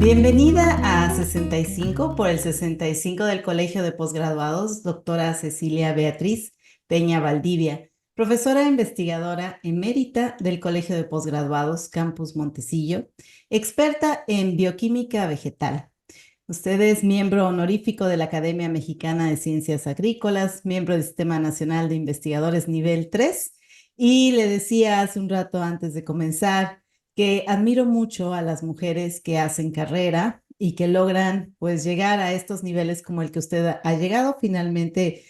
Bienvenida a 65 por el 65 del Colegio de Posgraduados, doctora Cecilia Beatriz Peña Valdivia, profesora investigadora emérita del Colegio de Posgraduados Campus Montesillo, experta en bioquímica vegetal. Usted es miembro honorífico de la Academia Mexicana de Ciencias Agrícolas, miembro del Sistema Nacional de Investigadores nivel 3, y le decía hace un rato antes de comenzar que admiro mucho a las mujeres que hacen carrera y que logran pues llegar a estos niveles como el que usted ha llegado. Finalmente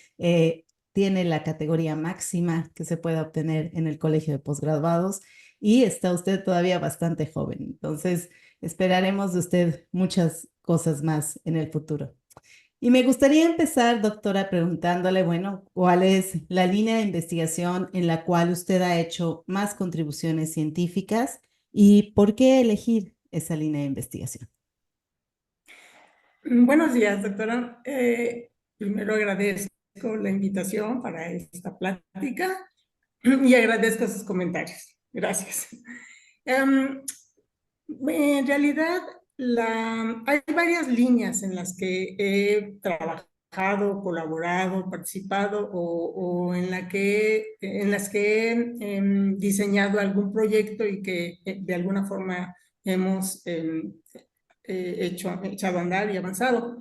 tiene la categoría máxima que se puede obtener en el Colegio de Posgraduados y está usted todavía bastante joven. Entonces, esperaremos de usted muchas cosas más en el futuro. Y me gustaría empezar, doctora, preguntándole, bueno, ¿cuál es la línea de investigación en la cual usted ha hecho más contribuciones científicas y por qué elegir esa línea de investigación? Buenos días, doctora. Primero agradezco la invitación para esta plática y agradezco sus comentarios. Gracias. En realidad, hay varias líneas en las que he trabajado, colaborado, participado o en las que he diseñado algún proyecto y que de alguna forma hemos echado a andar y avanzado.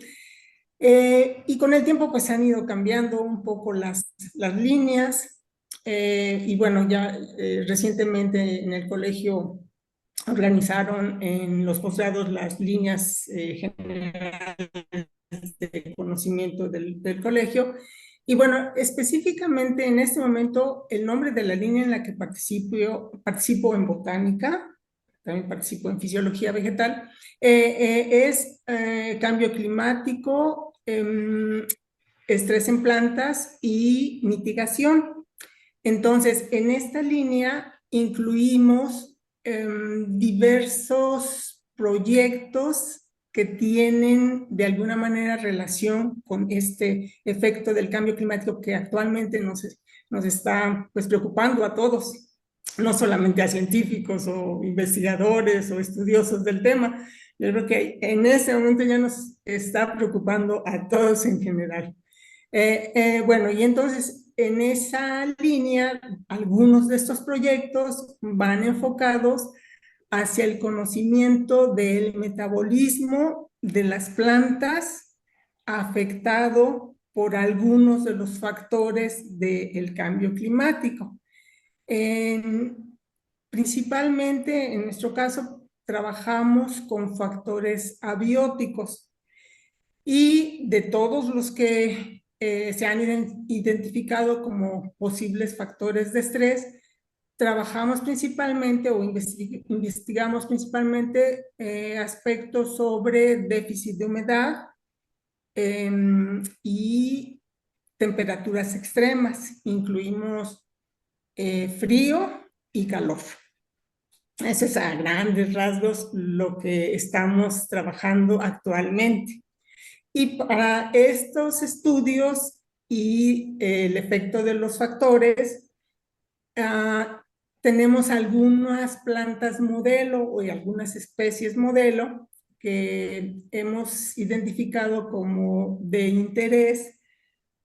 Y con el tiempo pues han ido cambiando un poco las líneas y bueno, ya recientemente en el colegio organizaron en los posgrados las líneas generales de conocimiento del colegio. Y bueno, específicamente en este momento el nombre de la línea en la que participo en botánica, también participo en fisiología vegetal, es cambio climático, estrés en plantas y mitigación. Entonces, en esta línea incluimos diversos proyectos que tienen de alguna manera relación con este efecto del cambio climático que actualmente nos está pues, preocupando a todos, no solamente a científicos o investigadores o estudiosos del tema. Yo creo que en ese momento ya nos está preocupando a todos en general. Bueno, y entonces en esa línea, algunos de estos proyectos van enfocados hacia el conocimiento del metabolismo de las plantas afectado por algunos de los factores del cambio climático. Principalmente, en nuestro caso, trabajamos con factores abióticos y de todos los que se han identificado como posibles factores de estrés, trabajamos principalmente o investigamos principalmente aspectos sobre déficit de humedad y temperaturas extremas. Incluimos frío y calor. Eso es a grandes rasgos lo que estamos trabajando actualmente. Y para estos estudios y el efecto de los factores, tenemos algunas plantas modelo o algunas especies modelo que hemos identificado como de interés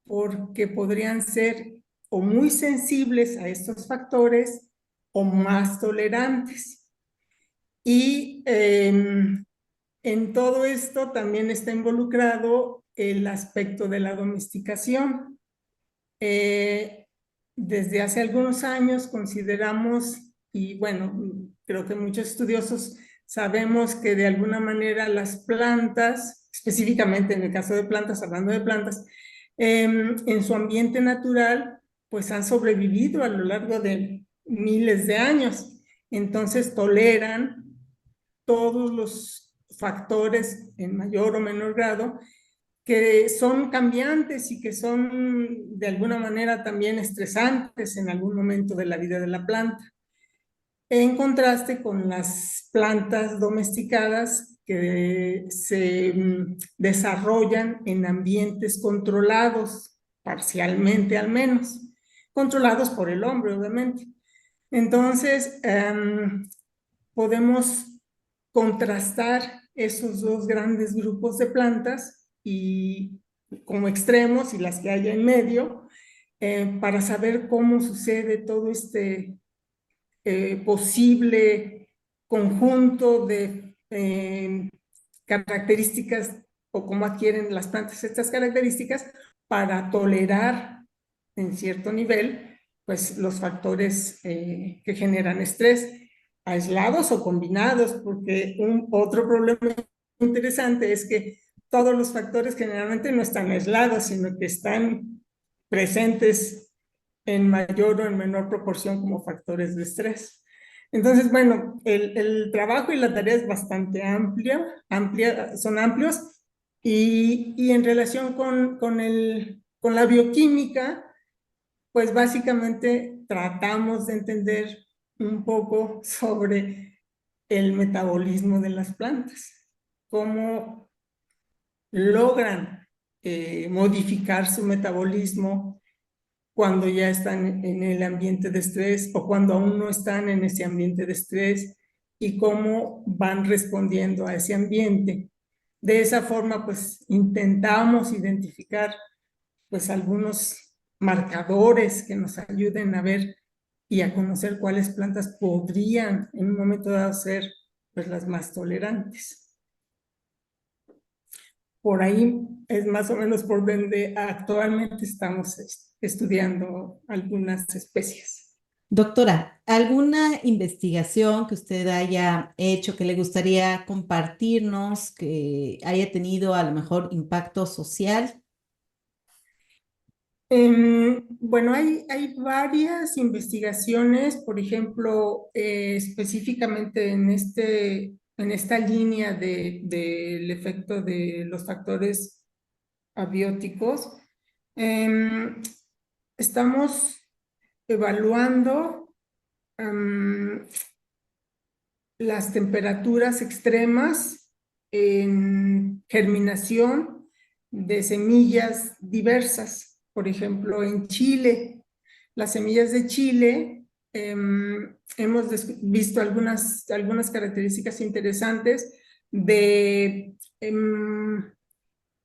porque podrían ser o muy sensibles a estos factores o más tolerantes. Y en todo esto también está involucrado el aspecto de la domesticación. Desde hace algunos años consideramos, y bueno, creo que muchos estudiosos sabemos que de alguna manera las plantas, específicamente en el caso de plantas, hablando de plantas, en su ambiente natural, pues han sobrevivido a lo largo de miles de años. Entonces toleran todos los factores en mayor o menor grado que son cambiantes y que son de alguna manera también estresantes en algún momento de la vida de la planta, en contraste con las plantas domesticadas que se desarrollan en ambientes controlados, parcialmente al menos, controlados por el hombre, obviamente. Entonces, podemos contrastar esos dos grandes grupos de plantas y como extremos y las que haya en medio, para saber cómo sucede todo este posible conjunto de características o cómo adquieren las plantas estas características para tolerar en cierto nivel pues los factores que generan estrés, aislados o combinados, porque otro problema interesante es que todos los factores generalmente no están aislados, sino que están presentes en mayor o en menor proporción como factores de estrés. Entonces, bueno, el trabajo y la tarea es bastante amplia, son amplios, y en relación con la bioquímica, pues básicamente tratamos de entender un poco sobre el metabolismo de las plantas, cómo logran modificar su metabolismo cuando ya están en el ambiente de estrés o cuando aún no están en ese ambiente de estrés y cómo van respondiendo a ese ambiente. De esa forma, pues intentamos identificar pues algunos marcadores que nos ayuden a ver y a conocer cuáles plantas podrían en un momento dado ser pues las más tolerantes. Por ahí es más o menos por donde actualmente estamos estudiando algunas especies. Doctora, ¿alguna investigación que usted haya hecho que le gustaría compartirnos, que haya tenido a lo mejor impacto social? Bueno, hay varias investigaciones, por ejemplo, específicamente en esta línea del efecto de los factores abióticos. Estamos evaluando las temperaturas extremas en germinación de semillas diversas. Por ejemplo, en Chile, las semillas de Chile, hemos visto algunas características interesantes de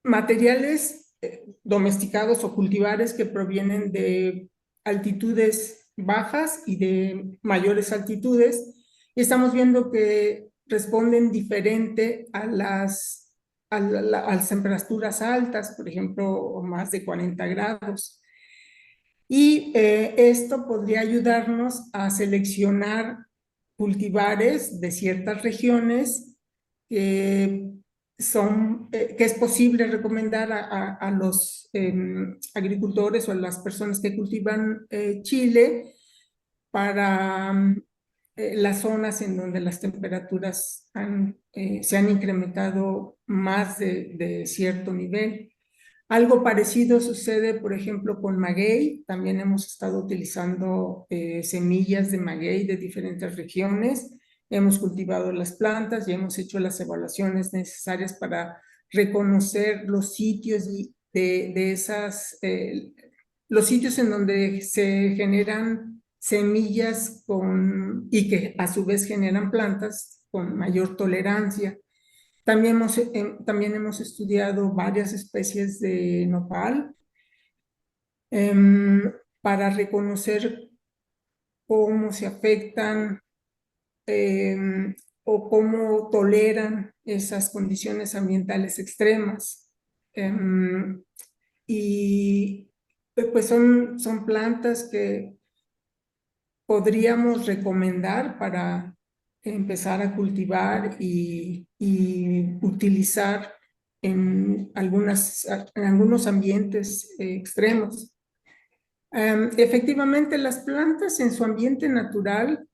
materiales domesticados o cultivares que provienen de altitudes bajas y de mayores altitudes, y estamos viendo que responden diferente a las temperaturas altas, por ejemplo, más de 40 grados. Y esto podría ayudarnos a seleccionar cultivares de ciertas regiones que que es posible recomendar a los agricultores o a las personas que cultivan chile para las zonas en donde las temperaturas se han incrementado más de cierto nivel. Algo parecido sucede, por ejemplo, con maguey. También hemos estado utilizando semillas de maguey de diferentes regiones. Hemos cultivado las plantas y hemos hecho las evaluaciones necesarias para reconocer los sitios los sitios en donde se generan semillas y que a su vez generan plantas con mayor tolerancia. También hemos estudiado varias especies de nopal para reconocer cómo se afectan o cómo toleran esas condiciones ambientales extremas. Y pues son plantas que podríamos recomendar para empezar a cultivar y utilizar en algunos ambientes extremos. Efectivamente, las plantas en su ambiente natural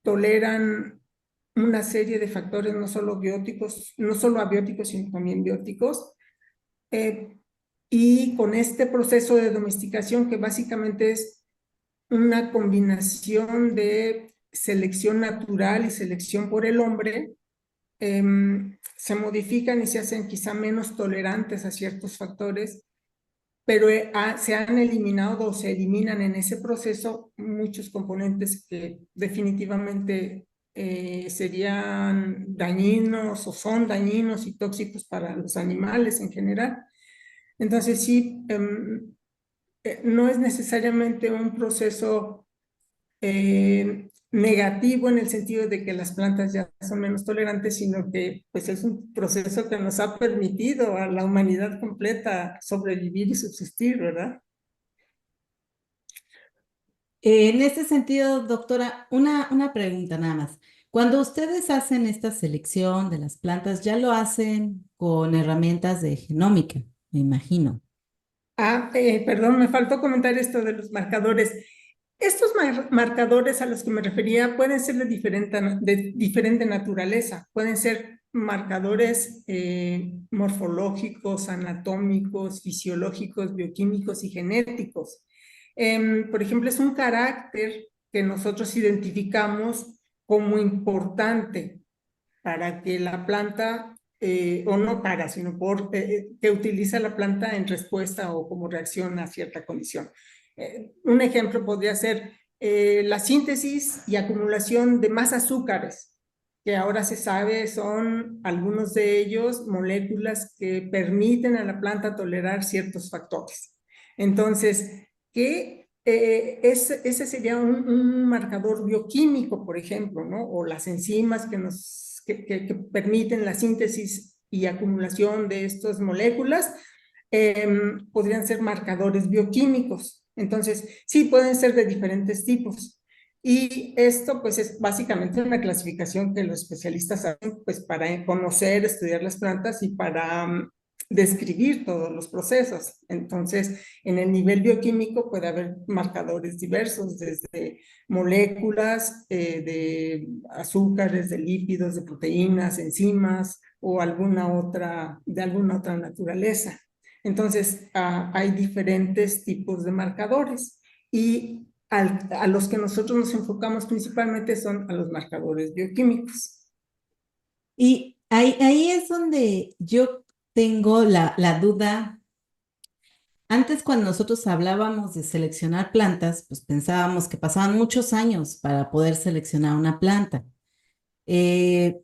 toleran una serie de factores, no solo bióticos, no solo abióticos, sino también bióticos. Y con este proceso de domesticación, que básicamente es una combinación de selección natural y selección por el hombre, se modifican y se hacen quizá menos tolerantes a ciertos factores, pero se han eliminado o se eliminan en ese proceso muchos componentes que definitivamente serían dañinos o son dañinos y tóxicos para los animales en general. Entonces sí, no es necesariamente un proceso negativo en el sentido de que las plantas ya son menos tolerantes, sino que pues es un proceso que nos ha permitido a la humanidad completa sobrevivir y subsistir, ¿verdad? En este sentido, doctora, una pregunta nada más. Cuando ustedes hacen esta selección de las plantas, ya lo hacen con herramientas de genómica, me imagino. Perdón, me faltó comentar esto de los marcadores. Estos marcadores a los que me refería pueden ser de diferente naturaleza. Pueden ser marcadores morfológicos, anatómicos, fisiológicos, bioquímicos y genéticos. Por ejemplo, es un carácter que nosotros identificamos como importante para que la planta, o no para, sino que utiliza la planta en respuesta o como reacción a cierta condición. Un ejemplo podría ser la síntesis y acumulación de más azúcares, que ahora se sabe son algunos de ellos moléculas que permiten a la planta tolerar ciertos factores. Entonces, ese sería un marcador bioquímico, por ejemplo, ¿no? O las enzimas que permiten la síntesis y acumulación de estas moléculas, podrían ser marcadores bioquímicos. Entonces, sí, pueden ser de diferentes tipos. Y esto, pues, es básicamente una clasificación que los especialistas hacen, pues, para conocer, estudiar las plantas y para describir todos los procesos. Entonces, en el nivel bioquímico puede haber marcadores diversos, desde moléculas de azúcares, de lípidos, de proteínas, enzimas o de alguna otra naturaleza. Entonces, hay diferentes tipos de marcadores y a los que nosotros nos enfocamos principalmente son a los marcadores bioquímicos. Y ahí es donde yo tengo la duda. Antes, cuando nosotros hablábamos de seleccionar plantas, pues pensábamos que pasaban muchos años para poder seleccionar una planta. Eh,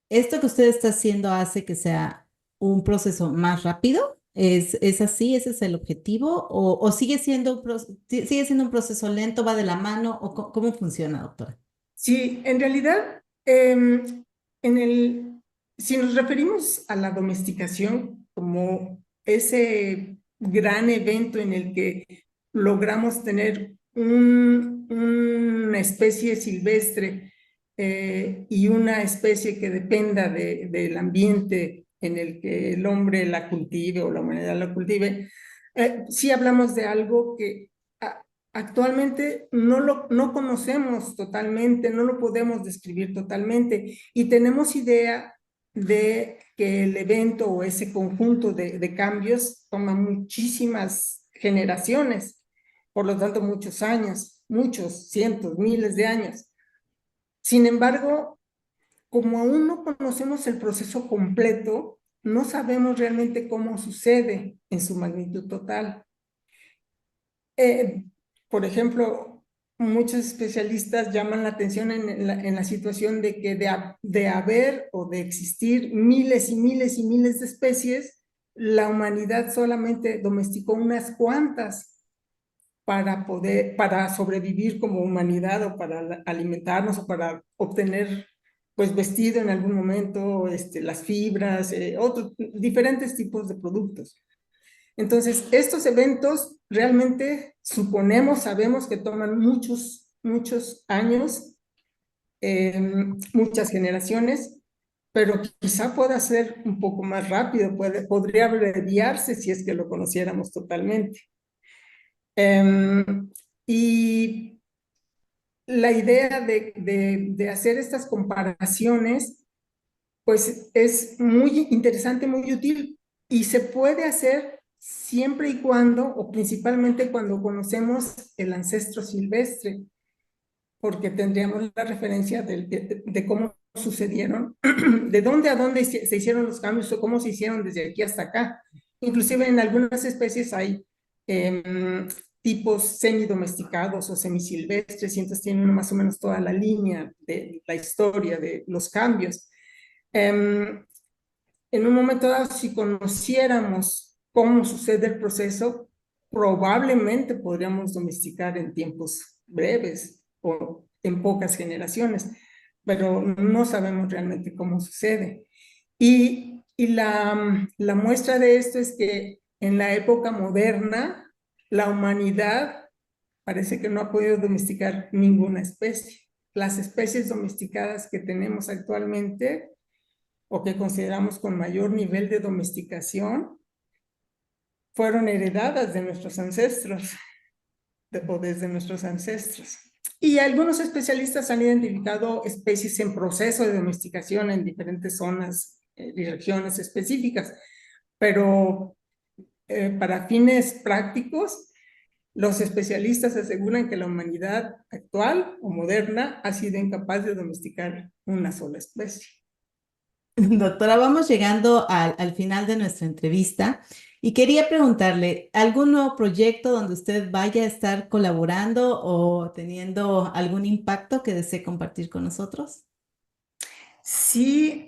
¿Esto que usted está haciendo hace que sea un proceso más rápido? ¿Es así? ¿Ese es el objetivo? ¿O sigue siendo sigue siendo un proceso lento, va de la mano? ¿O cómo funciona, doctora? Sí, en realidad, si nos referimos a la domesticación como ese gran evento en el que logramos tener una especie silvestre y una especie que dependa del ambiente en el que el hombre la cultive o la humanidad la cultive, sí hablamos de algo que actualmente no conocemos totalmente, no lo podemos describir totalmente y tenemos idea de que el evento o ese conjunto de cambios toma muchísimas generaciones, por lo tanto muchos años, muchos, cientos, miles de años. Sin embargo, como aún no conocemos el proceso completo, no sabemos realmente cómo sucede en su magnitud total. Eh, por ejemplo, muchos especialistas llaman la atención en la situación de que de haber o de existir miles y miles y miles de especies, la humanidad solamente domesticó unas cuantas para sobrevivir como humanidad o para alimentarnos o para obtener pues vestido en algún momento, las fibras, diferentes tipos de productos. Entonces, estos eventos realmente sabemos que toman muchos, muchos años, muchas generaciones, pero quizá pueda ser un poco más rápido, podría abreviarse si es que lo conociéramos totalmente. Y la idea de hacer estas comparaciones, pues es muy interesante, muy útil y se puede hacer siempre y cuando, o principalmente cuando conocemos el ancestro silvestre, porque tendríamos la referencia de cómo sucedieron, de dónde a dónde se hicieron los cambios o cómo se hicieron desde aquí hasta acá. Inclusive en algunas especies hay tipos semidomesticados o semisilvestres, y entonces tiene uno más o menos toda la línea de la historia de los cambios. En un momento dado, si conociéramos cómo sucede el proceso, probablemente podríamos domesticar en tiempos breves o en pocas generaciones, pero no sabemos realmente cómo sucede. Y la muestra de esto es que en la época moderna, la humanidad parece que no ha podido domesticar ninguna especie. Las especies domesticadas que tenemos actualmente o que consideramos con mayor nivel de domesticación fueron heredadas de nuestros ancestros o desde nuestros ancestros. Y algunos especialistas han identificado especies en proceso de domesticación en diferentes zonas y regiones específicas, pero para fines prácticos, los especialistas aseguran que la humanidad actual o moderna ha sido incapaz de domesticar una sola especie. Doctora, vamos llegando al final de nuestra entrevista y quería preguntarle, ¿algún nuevo proyecto donde usted vaya a estar colaborando o teniendo algún impacto que desee compartir con nosotros? Sí,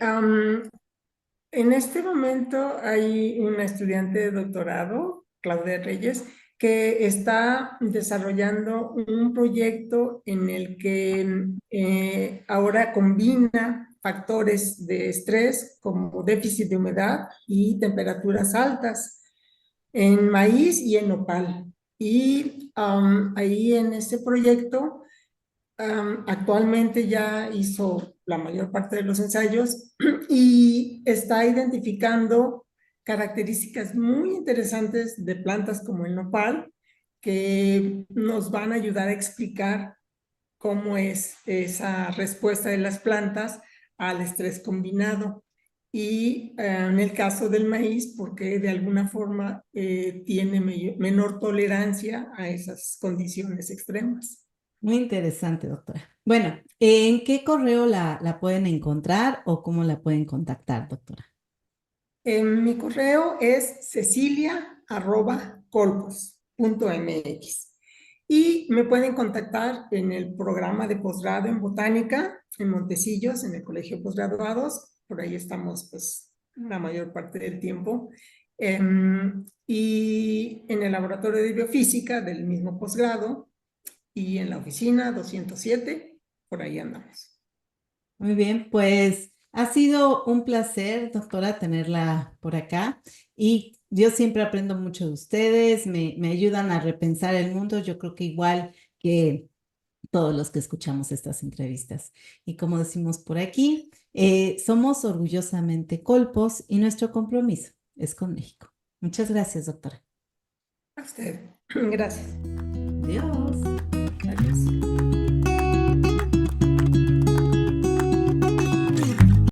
en este momento hay una estudiante de doctorado, Claudia Reyes, que está desarrollando un proyecto en el que ahora combina factores de estrés como déficit de humedad y temperaturas altas en maíz y en nopal. Y ahí en este proyecto actualmente ya hizo la mayor parte de los ensayos y está identificando características muy interesantes de plantas como el nopal que nos van a ayudar a explicar cómo es esa respuesta de las plantas al estrés combinado. Y en el caso del maíz, porque de alguna forma tiene menor tolerancia a esas condiciones extremas. Muy interesante, doctora. Bueno, ¿en qué correo la pueden encontrar o cómo la pueden contactar, doctora? Mi correo es cecilia@colpos.mx y me pueden contactar en el programa de posgrado en botánica en Montecillos, en el Colegio de Posgraduados. Por ahí estamos pues la mayor parte del tiempo. Y en el laboratorio de biofísica del mismo posgrado y en la oficina 207, por ahí andamos. Muy bien, pues ha sido un placer, doctora, tenerla por acá y yo siempre aprendo mucho de ustedes, me ayudan a repensar el mundo, yo creo que igual que todos los que escuchamos estas entrevistas. Y como decimos por aquí, somos orgullosamente Colpos y nuestro compromiso es con México. Muchas gracias, doctora. A usted. Gracias. Adiós. Adiós.